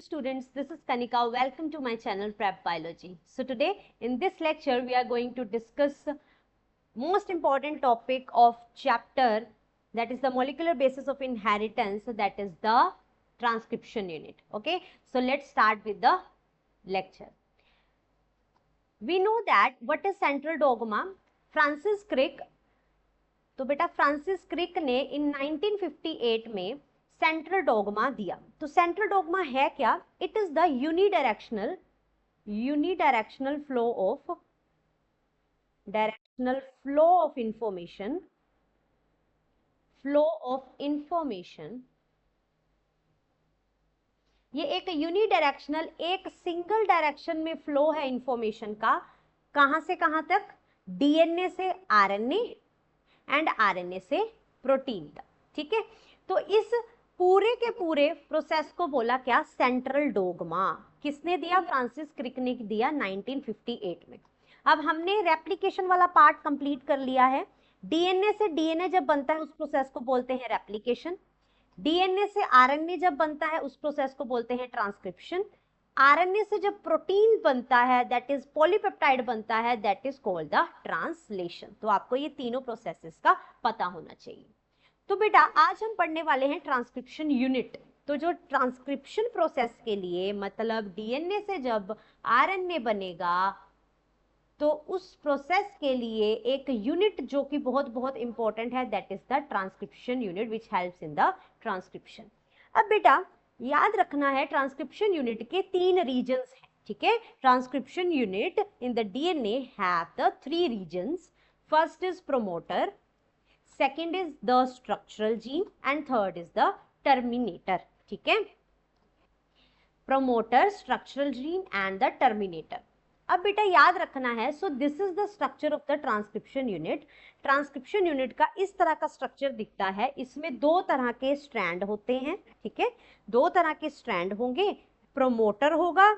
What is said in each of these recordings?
students, this is Kanika. Welcome to my channel Prep Biology. So today in this lecture we are going to discuss most important topic of chapter, that is the molecular basis of inheritance, that is the transcription unit. Okay, so let's start with the lecture. We know that what is central dogma. Francis Crick, तो बेटा Francis Crick ने इन 1958 में central dogma दिया. तो central dogma है क्या? It is the unidirectional flow of information. ये एक यूनिडायरेक्शनल, एक सिंगल डायरेक्शन में फ्लो है इंफॉर्मेशन का. कहां से कहां तक? डीएनए से आरएनए एंड आरएनए से प्रोटीन तक. ठीक है, तो इस पूरे के पूरे प्रोसेस को बोला क्या? Central dogma. किसने दिया? फ्रांसिस क्रिक ने दिया 1958 में. अब हमने रेप्लिकेशन वाला पार्ट कंप्लीट कर लिया है. डीएनए से डीएनए जब बनता है उस प्रोसेस को बोलते हैं रेप्लिकेशन. डीएनए से आरएनए जब बनता है उस प्रोसेस को बोलते हैं ट्रांसक्रिप्शन. आरएनए से जब प्रोटीन बनता है, दैट इज पॉलीपेप्टाइड बनता है, that is called the translation. तो आपको ये तीनों प्रोसेसेस का पता होना चाहिए. तो बेटा आज हम पढ़ने वाले हैं ट्रांसक्रिप्शन यूनिट. तो जो ट्रांसक्रिप्शन प्रोसेस के लिए, मतलब डीएनए से जब आरएनए बनेगा तो उस प्रोसेस के लिए एक यूनिट जो कि बहुत बहुत इंपॉर्टेंट है, that is the transcription unit which helps in the transcription. अब बेटा याद रखना है ट्रांसक्रिप्शन यूनिट के 3 रीजन्स हैं. ठीक है, transcription unit in the DNA have the 3 regions. First is promoter, second is the structural gene and third is the terminator. ठीक है, promoter, structural gene and the terminator. अब बेटा याद रखना है, so this is the structure of the transcription unit. Transcription unit का इस तरह का स्ट्रक्चर दिखता है. इसमें 2 तरह के स्ट्रैंड होते हैं. ठीक है, 2 तरह के स्ट्रैंड होंगे. प्रोमोटर होगा,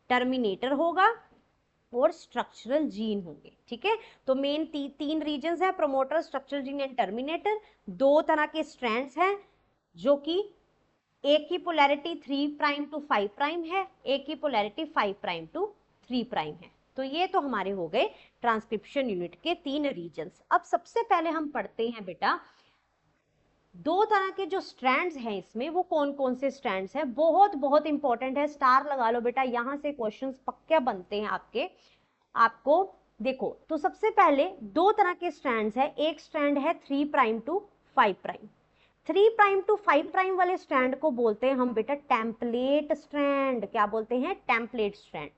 टर्मिनेटर होगा और स्ट्रक्चरल जीन होंगे. ठीक है, तो मेन 3 रीजन्स है, promoter, structural gene and terminator. 2 तरह के स्ट्रैंड्स हैं जो कि एक की पोलैरिटी 3 प्राइम टू 5 प्राइम है, एक की पोलैरिटी 5 प्राइम टू 3 प्राइम है. तो ये तो हमारे हो गए ट्रांसक्रिप्शन यूनिट के 3 रीजन्स. अब सबसे पहले हम पढ़ते हैं बेटा 2 तरह के जो स्ट्रैंड्स हैं इसमें, वो कौन कौन से स्ट्रैंड्स हैं. बहुत बहुत इंपॉर्टेंट है, स्टार लगा लो बेटा, यहां से क्वेश्चंस पक्के बनते हैं आपको. देखो, तो सबसे पहले 2 तरह के स्ट्रैंड्स है. एक स्ट्रैंड है 3 prime to 5 prime. 3 prime to 5 prime वाले स्ट्रैंड को बोलते हैं हम बेटा टेम्पलेट स्ट्रैंड. क्या बोलते हैं? Template strand.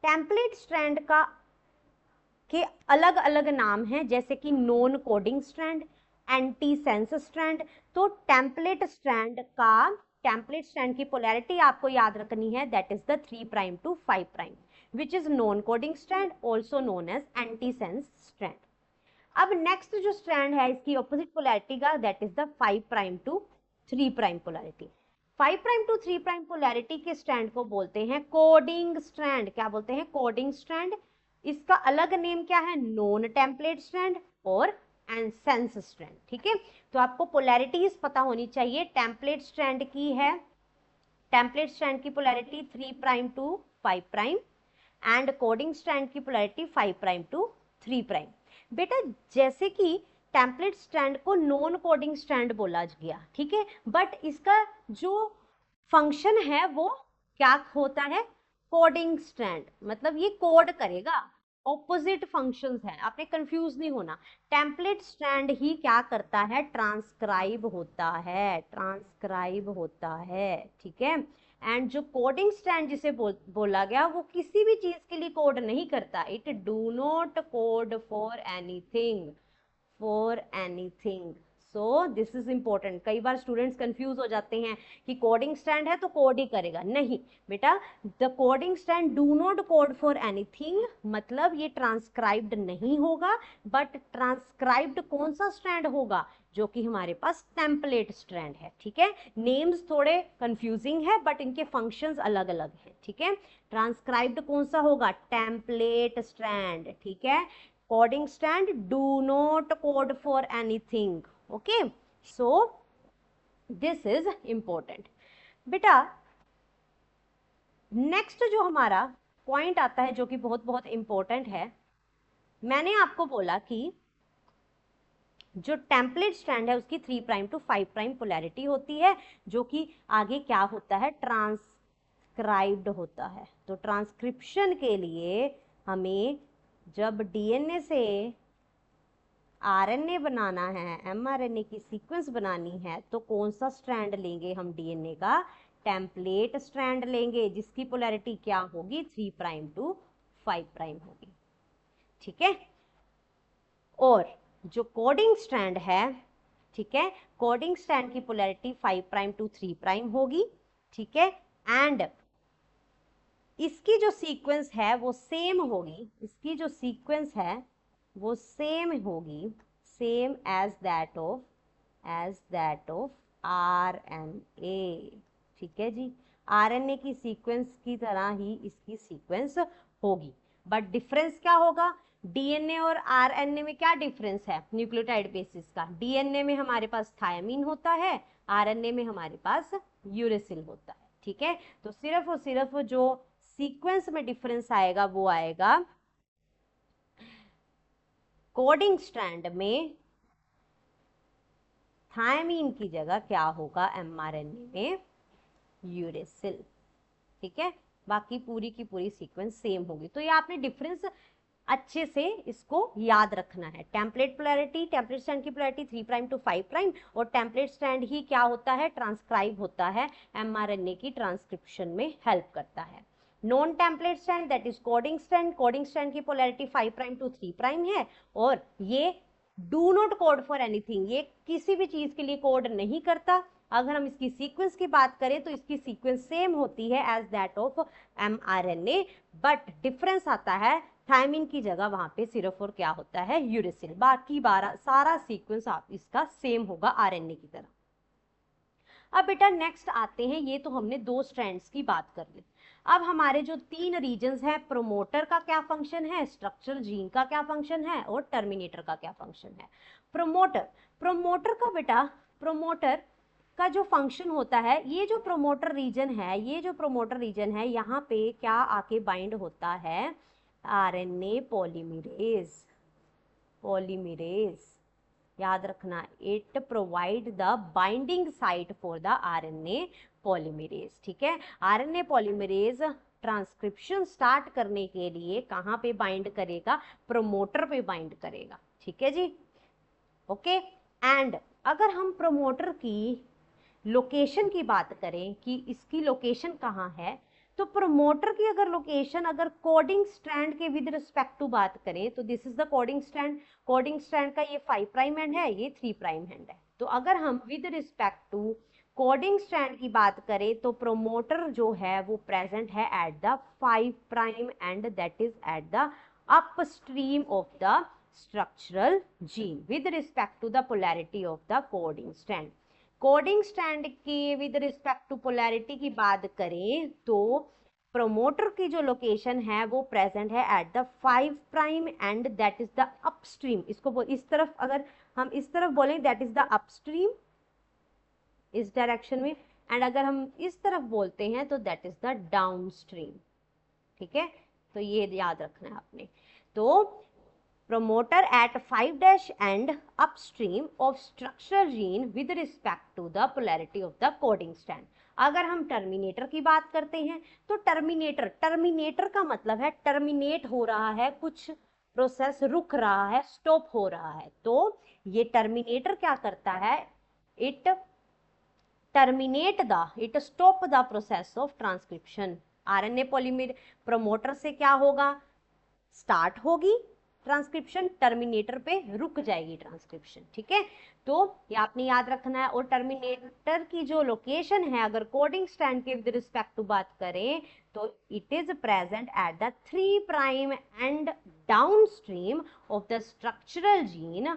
टेम्पलेट स्ट्रैंड का के अलग अलग नाम हैं, जैसे कि non coding strand, anti sense strand. तो टेम्पलेट स्ट्रैंड की पोलैरिटी आपको याद रखनी है, that is the 3 prime to 5 prime, which is non coding strand, also known as anti sense strand. अब नेक्स्ट जो स्ट्रैंड है इसकी ऑपोजिट पोलैरिटी का, that is the 5 prime to 3 prime polarity. 5 prime to 3 prime polarity के strand को बोलते हैं coding strand. क्या बोलते हैं? Coding strand. इसका अलग नेम क्या है? नॉन टेम्पलेट स्ट्रैंड और सेंस स्ट्रैंड. ठीक है, तो आपको पोलैरिटीज पता होनी चाहिए. टेम्पलेट स्ट्रैंड की polarity 3 prime to 5 prime and coding strand की पोलैरिटी 5 प्राइम टू 3 प्राइम. बेटा जैसे कि टेम्पलेट स्ट्रैंड को नॉन कोडिंग स्ट्रैंड बोला गया, ठीक है, बट इसका जो फंक्शन है वो क्या होता है? Coding strand. मतलब ये कोड करेगा, ऑपोजिट फंक्शंस है, आपने कंफ्यूज नहीं होना. टेम्पलेट स्ट्रैंड ही क्या करता है? ट्रांसक्राइब होता है. ठीक है, एंड जो कोडिंग स्ट्रैंड जिसे बोला गया वो किसी भी चीज के लिए कोड नहीं करता. It do not code for anything. So this is important. कई बार स्टूडेंट्स कंफ्यूज हो जाते हैं कि कोडिंग स्ट्रैंड है तो कोड ही करेगा. नहीं बेटा, the coding strand do not code for anything, मतलब ये ट्रांसक्राइब्ड नहीं होगा. बट ट्रांसक्राइब्ड कौन सा स्ट्रैंड होगा? जो कि हमारे पास टेम्पलेट स्ट्रैंड है. ठीक है, नेम्स थोड़े कंफ्यूजिंग है बट इनके फंक्शंस अलग अलग हैं. ठीक है, ट्रांसक्राइब्ड कौन सा होगा? Template strand. ठीक है, coding strand do not code for anything. Okay, so this is important. बेटा नेक्स्ट जो हमारा पॉइंट आता है जो कि बहुत बहुत इंपॉर्टेंट है, मैंने आपको बोला कि जो टेम्पलेट स्ट्रैंड है उसकी 3 प्राइम टू 5 प्राइम पोलैरिटी होती है, जो कि आगे क्या होता है, ट्रांसक्राइब्ड होता है। तो ट्रांसक्रिप्शन के लिए हमें जब डीएनए से आरएनए बनाना है, एमआरएनए की सीक्वेंस बनानी है, तो कौन सा स्ट्रैंड लेंगे हम डीएनए का, टेम्पलेट स्ट्रैंड लेंगे, जिसकी पोलैरिटी क्या होगी, 3 प्राइम टू 5 प्राइम होगी। ठीक है, और जो कोडिंग स्ट्रैंड है, ठीक है, कोडिंग स्ट्रैंड की पोलैरिटी 5 प्राइम टू 3 प्राइम होगी। ठीक है, एंड इसकी जो सीक्वेंस है वो सेम होगी, इसकी जो सीक्वेंस है वो सेम होगी, same as that of RNA. ठीक है जी, आरएनए की सीक्वेंस की तरह ही इसकी सीक्वेंस होगी, बट डिफरेंस क्या होगा, डीएनए और आरएनए में क्या डिफरेंस है न्यूक्लियोटाइड बेसिस का, डीएनए में हमारे पास थायमीन होता है, आरएनए में हमारे पास यूरेसिल होता है। ठीक है, तो सिर्फ और सिर्फ जो सीक्वेंस में डिफरेंस आएगा वो आएगा कोडिंग स्ट्रैंड में थायमीन की जगह क्या होगा, एमआरएनए में यूरेसिल। ठीक है, बाकी पूरी की पूरी सीक्वेंस सेम होगी। तो ये आपने डिफरेंस अच्छे से इसको याद रखना है। टेम्पलेट पोलैरिटी, टेम्पलेट स्ट्रैंड की पोलैरिटी 3 प्राइम टू 5 प्राइम, और टेम्पलेट स्ट्रैंड ही क्या होता है, ट्रांसक्राइब होता है, एमआरएनए की ट्रांसक्रिप्शन में हेल्प करता है। Non template strand that is coding strand, coding strand की पोलैरिटी 5 प्राइम टू 3 प्राइम है, और ये do not code for anything, ये किसी भी चीज के लिए कोड नहीं करता। अगर हम इसकी सीक्वेंस की बात करें तो इसकी सीक्वेंस सेम होती है as that of mRNA, but difference आता है थायमीन की जगह वहां पे सिर्फ और क्या होता है, यूरेसिल। बाकी सारा सीक्वेंस आप इसका सेम होगा आरएनए की तरह। अब बेटा नेक्स्ट आते हैं, ये तो हमने 2 स्ट्रैंड्स की बात कर ली। अब हमारे जो 3 रीजन्स हैं, प्रोमोटर का क्या फंक्शन है, स्ट्रक्चरल जीन का क्या फंक्शन है, और टर्मिनेटर का क्या फंक्शन है। प्रोमोटर का बेटा, प्रोमोटर का जो फंक्शन होता है, ये जो प्रोमोटर रीजन है, यहाँ पे क्या आके बाइंड होता है, आरएनए पॉलीमरेज। याद रखना, it provide the binding site for the RNA polymerase. ठीक है, आरएनए पॉलीमरेज ट्रांसक्रिप्शन स्टार्ट करने के लिए कहाँ पे बाइंड करेगा, प्रोमोटर पे बाइंड करेगा। ठीक है जी, ओके। एंड अगर हम प्रोमोटर की लोकेशन की बात करें कि इसकी लोकेशन कहाँ है, तो प्रोमोटर की अगर लोकेशन, अगर कोडिंग स्ट्रैंड के विद रिस्पेक्ट टू बात करें, तो this is the coding strand का ये 5 प्राइम एंड है, ये 3 प्राइम एंड है। तो अगर हम with respect to coding strand की बात करें तो प्रोमोटर जो है वो प्रेजेंट है at the 5 prime and that is at the upstream of the structural gene with respect to the polarity of the coding strand. Coding strand की with respect to polarity की बात करें तो प्रोमोटर की जो लोकेशन है वो प्रेजेंट है at the 5 prime and that is the upstream. इसको इस तरफ, अगर हम इस तरफ बोलें दैट इज द अपस्ट्रीम इस डायरेक्शन में, एंड अगर हम इस तरफ बोलते हैं तो दैट इज द डाउनस्ट्रीम। ठीक है, तो ये याद रखना है आपने। तो promoter at 5' and upstream of structural gene with respect to the polarity of the coding strand। अगर हम टर्मिनेटर की बात करते हैं तो टर्मिनेटर का मतलब है टर्मिनेट हो रहा है, कुछ प्रोसेस रुक रहा है, स्टॉप हो रहा है। तो ये टर्मिनेटर क्या करता है, it stop the process of transcription. RNA polymer promoter से क्या होगा, स्टार्ट होगी ट्रांसक्रिप्शन, टर्मिनेटर पे रुक जाएगी ट्रांसक्रिप्शन। ठीक है, तो ये आपने याद रखना है। और टर्मिनेटर की जो लोकेशन है, अगर कोडिंग स्ट्रैंड के विद रिस्पेक्ट टू बात करें तो it is present at the 3 prime and downstream of the structural gene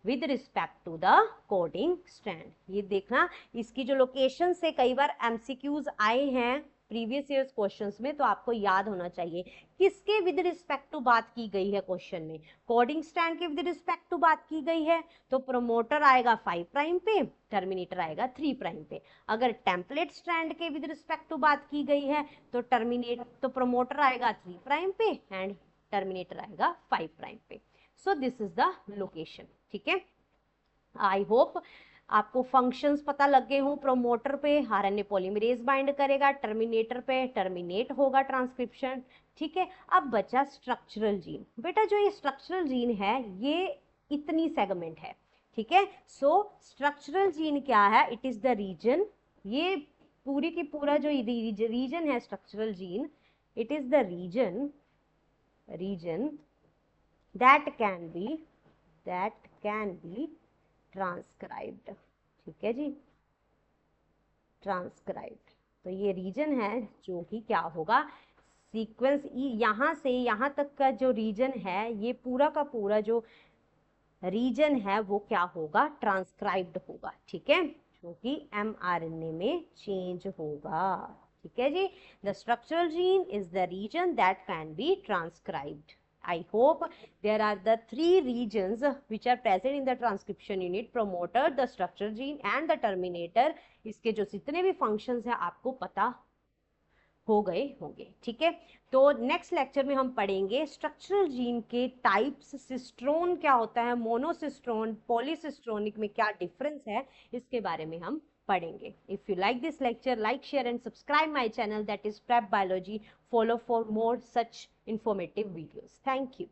with respect to the coding strand. ये देखना, इसकी जो लोकेशन से कई बार एमसीक्यूज आए हैं प्रीवियस ईयर्स क्वेश्चंस में, तो आपको याद होना चाहिए किसके विद रिस्पेक्ट टू बात की गई है क्वेश्चन में। कोडिंग स्ट्रैंड के विद रिस्पेक्ट टू बात की गई है तो प्रोमोटर आएगा 5 प्राइम पे, टर्मिनेटर आएगा 3 प्राइम पे। अगर टेम्पलेट स्ट्रैंड के विद रिस्पेक्ट टू बात की गई है तो प्रोमोटर आएगा 3 प्राइम पे एंड टर्मिनेटर आएगा 5 प्राइम पे। सो दिस इज द लोकेशन, ठीक है। आई होप आपको फंक्शंस पता लग गए हों। प्रोमोटर पे आरएनए पॉलीमरेज बाइंड करेगा, टर्मिनेटर पे टर्मिनेट होगा ट्रांसक्रिप्शन, ठीक है। अब बचा स्ट्रक्चरल जीन। बेटा जो ये स्ट्रक्चरल जीन है ये इतनी सेगमेंट है, ठीक है। सो स्ट्रक्चरल जीन क्या है? इट इज द रीजन, ये पूरी की पूरा जो रीजन है structural gene, it is the region that can be transcribed, ठीक है जी, ट्रांसक्राइब्ड। तो ये रीजन है जो कि क्या होगा, सीक्वेंस यहाँ से यहाँ तक का जो रीजन है, ये पूरा का पूरा जो रीजन है वो क्या होगा, ट्रांसक्राइब्ड होगा, ठीक है, जो कि mRNA में चेंज होगा, ठीक है जी। The structural gene is the reason that can be transcribed. I hope there are the 3 regions which are present in the transcription unit: promoter, the structure gene and the terminator। इसके जो जितने भी functions हैं आपको पता हो गए होंगे, ठीक है। तो नेक्स्ट लेक्चर में हम पढ़ेंगे स्ट्रक्चरल जीन के टाइप्स, सिस्ट्रोन क्या होता है, मोनोसिस्ट्रोन, पॉलीसिस्ट्रोनिक में क्या डिफरेंस है, इसके बारे में हम पढ़ेंगे। If you like this lecture, like, share and subscribe my channel that is prep biology. Follow for more such informative videos. Thank you.